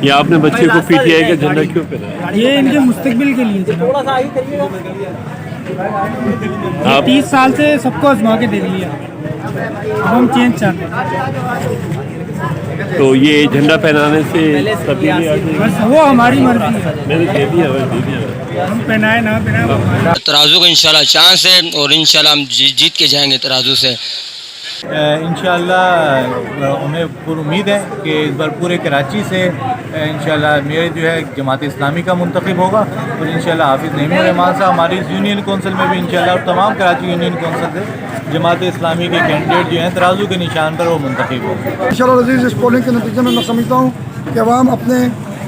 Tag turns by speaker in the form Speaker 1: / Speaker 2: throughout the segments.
Speaker 1: ये आपने बच्चे को पीटीआई का झंडा क्यों पहनाया?
Speaker 2: ये इनके मुस्तकबिल के लिए जनाब।
Speaker 3: थोड़ा सा आगे करिएगा।
Speaker 1: आप
Speaker 2: 30 साल से सबको आजमा के दे दिया, हम चेंज चाहते हैं।
Speaker 1: तो ये झंडा पहनाने से तब्दीली आ गई?
Speaker 2: बस वो हमारी मर्जी है,
Speaker 1: मैंने दे दिया
Speaker 2: हम पहनाए ना पहनाए वो हमारी।
Speaker 4: तराजू का इंशाल्लाह चांस है और इंशाल्लाह हम जीत के जाएंगे तराजू से।
Speaker 5: इंशाल्लाह हमें पूरी उम्मीद है कि इस बार पूरे कराची से इंशाल्लाह मेरे जो है जमात इस्लामी का मुंतखब होगा और इंशाल्लाह हाफिज़ नईमुर रहमान साहब हमारी यूनियन कौंसिल में भी इंशाल्लाह और तमाम कराची यूनियन कौंसिल से जमात इस्लामी के कैंडिडेट जो हैं तराजू के निशान पर वो मुंतखब होंगे।
Speaker 6: इंशाल्लाह अज़ीज़ इस पोलिंग के नतीजे में मैं समझता हूँ कि अवाम अपने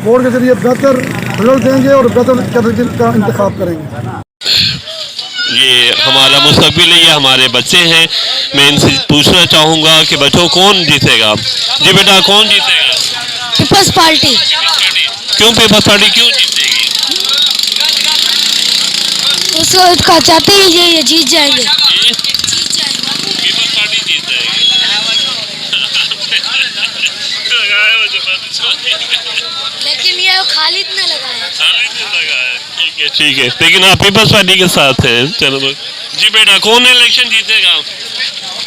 Speaker 6: वोट के ज़रिए बेहतर रिजल्ट देंगे और बेहतर कैंडिडेट का इंतखाब करेंगे।
Speaker 1: ये हमारा मुस्तकबिल है, ये हमारे बच्चे हैं। मैं इनसे पूछना चाहूँगा कि बच्चों कौन जीतेगा? जी बेटा कौन जीतेगा?
Speaker 7: Peoples party.
Speaker 1: क्यों पीपल्स पार्टी क्यों जीतेगी?
Speaker 7: उसको चाहते ही ये जीत जाएंगे।
Speaker 1: पीपल्स पार्टी जीत जाएगी।
Speaker 7: लेकिन ये खालिद ने लगाया।
Speaker 1: ठीक है, लेकिन आप पीपल्स पार्टी के साथ हैं। चलो जी बेटा कौन इलेक्शन जीतेगा?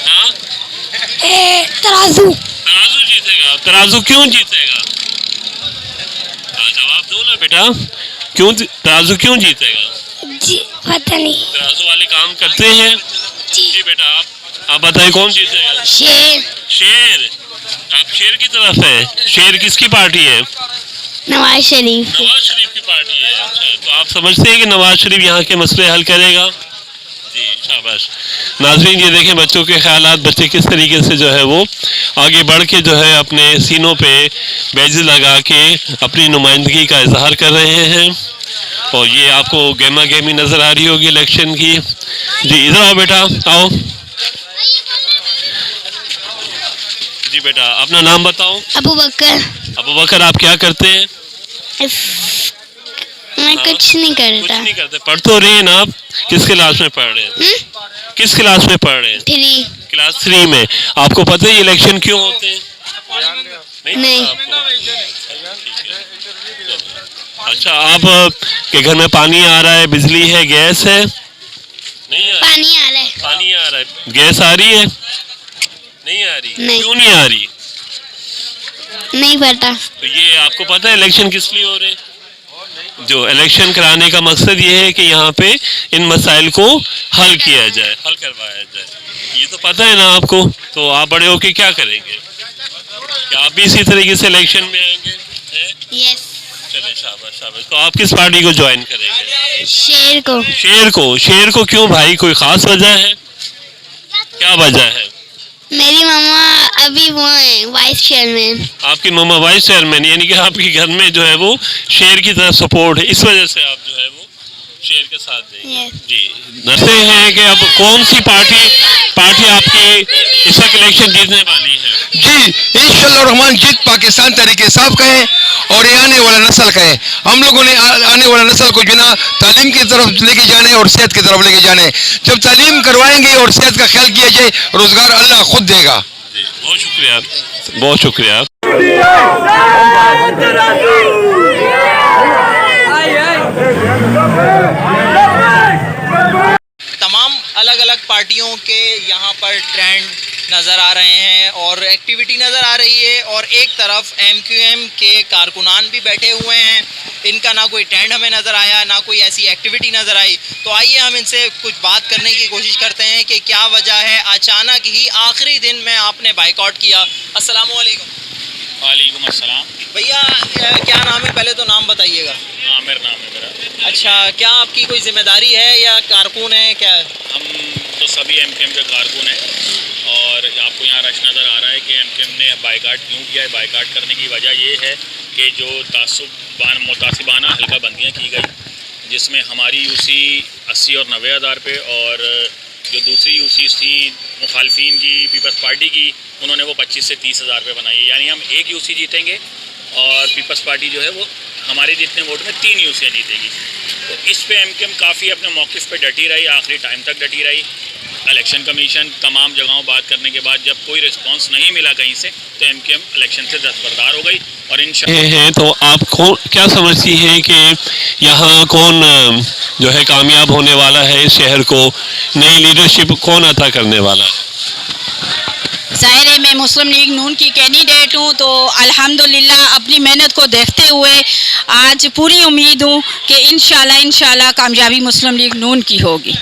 Speaker 1: हाँ?
Speaker 7: तराजू।
Speaker 1: तराजू जीतेगा। तराजू क्यों जीतेगा? जवाब दो ना बेटा, क्यों तराजू क्यों जीतेगा?
Speaker 7: जी पता नहीं।
Speaker 1: तराजू वाले काम करते हैं। जी बेटा आप बताइए कौन जीतेगा?
Speaker 7: शेर।
Speaker 1: शेर? आप शेर की तरफ है? शेर किसकी पार्टी है?
Speaker 7: नवाज शरीफ।
Speaker 1: नवाज शरीफ की पार्टी है। अच्छा, तो आप समझते हैं कि नवाज शरीफ यहाँ के मसले हल करेगा? जी शाबाश। नाज़रीन ये देखें बच्चों के ख्यालात, बच्चे किस तरीके से जो है वो आगे बढ़ के जो है अपने सीनों पे बैज लगा के अपनी नुमाइंदगी का इजहार कर रहे हैं। और ये आपको गेमा गेमी नज़र आ रही होगी इलेक्शन की। जी इधर आओ बेटा, आओ। जी बेटा अपना नाम बताओ।
Speaker 7: अबू बकर।
Speaker 1: अबू बकर आप क्या करते हैं?
Speaker 7: मैं कुछ नहीं करता।
Speaker 1: कुछ नहीं करते, पढ़ तो रहे हैं ना आप? किस क्लास में पढ़ रहे हैं? किस क्लास में पढ़ रहे हैं?
Speaker 7: 3।
Speaker 1: क्लास 3 में। आपको पता है इलेक्शन क्यों होते हैं?
Speaker 7: नहीं।
Speaker 1: अच्छा आप के घर में पानी आ रहा है, बिजली है, गैस है? नहीं आ
Speaker 7: पानी आ रहा है।
Speaker 1: पानी आ रहा है, गैस आ रही है? नहीं आ रही।
Speaker 7: नहीं।
Speaker 1: क्यों नहीं आ रही?
Speaker 7: नहीं पता।
Speaker 1: तो ये आपको पता है इलेक्शन किस लिए हो रहे हैं? जो इलेक्शन कराने का मकसद ये है कि यहाँ पे इन मसाइल को हल किया जाए, हल करवाया जाए। ये तो पता है ना आपको? तो आप बड़े होके क्या करेंगे? क्या आप भी इसी तरीके से इलेक्शन में आएंगे?
Speaker 7: यस।
Speaker 1: चले शाबाश शाबाश। तो आप किस पार्टी को ज्वाइन करेंगे?
Speaker 7: शेर को।
Speaker 1: शेर को? शेर को क्यों भाई, कोई खास वजह है? क्या वजह है?
Speaker 7: मेरी मम्मा अभी वो है वाइस चेयरमैन।
Speaker 1: आपकी मम्मा वाइस चेयरमैन, यानी कि आपके घर में जो है वो शेर की तरफ सपोर्ट है, इस वजह से आप जो है वो शेर के साथ देंगे। जी नशे हैं कि अब कौन सी पार्टी आपकी इस वक्त इलेक्शन जीतने वाली है?
Speaker 8: जी इंशाअल्लाह रहमान जीत पाकिस्तान तरीके साफ का है और ये आने वाला नस्ल का है। हम लोगों ने आने वाला नस्ल को जो ना तालीम की तरफ लेके जाने और सेहत की तरफ लेके जाने। जब तालीम करवाएंगे और सेहत का ख्याल किया जाए, रोजगार अल्लाह खुद देगा।
Speaker 1: बहुत शुक्रिया, बहुत शुक्रिया।
Speaker 9: तमाम अलग अलग पार्टियों के यहाँ पर ट्रेंड नज़र आ रहे हैं और एक्टिविटी नज़र आ रही है और एक तरफ MQM के कारकुनान भी बैठे हुए हैं। इनका ना कोई ट्रेंड हमें नज़र आया, ना कोई ऐसी एक्टिविटी नज़र आई। तो आइए हम इनसे कुछ बात करने की कोशिश करते हैं कि क्या वजह है अचानक ही आखिरी दिन में आपने बाइकआउट किया। अस्सलाम वालेकुम।
Speaker 10: वालेकुम अस्सलाम।
Speaker 9: भैया क्या नाम है, पहले तो नाम बताइएगा।
Speaker 10: आमिर नाम है मेरा।
Speaker 9: अच्छा, क्या आपकी कोई जिम्मेदारी है या कारकुन है क्या?
Speaker 10: हम तो सभी MQM के कारकुन हैं और आपको यहाँ रश नज़र आ रहा है कि MQM ने बाइकाट क्यों किया है। बाइकाट करने की वजह ये है कि जो मुतासिबाना हल्का बंदियाँ की गई, जिसमें हमारी UC 80 और 90 हज़ार पे और जो दूसरी UCs थी मुखालफिन की पीपल्स पार्टी की, उन्होंने वो 25 से 30 हज़ार रुपये बनाई है। यानी हम एक UC जीतेंगे और पीपल्स पार्टी जो है वो हमारे जितने वोट में 3 यूसियाँ जीतेगी। तो इस पे MQM काफ़ी अपने मौक़िफ़ पे डटी रही, आखिरी टाइम तक डटी रही इलेक्शन कमीशन तमाम जगहों बात करने के बाद जब कोई रिस्पांस नहीं मिला कहीं से तो एमक्यूएम इलेक्शन से दस्तबरदार हो गई और
Speaker 1: हैं तो आप क्या समझती हैं कि यहाँ कौन जो है कामयाब होने वाला है, इस शहर को नई लीडरशिप कौन अता करने वाला है?
Speaker 3: ज़ाहिर है मैं मुस्लिम लीग नून की कैंडिडेट हूँ, तो अल्हम्दुलिल्लाह अपनी मेहनत को देखते हुए आज पूरी उम्मीद हूँ कि इंशाल्लाह कामयाबी मुस्लिम लीग नून की होगी।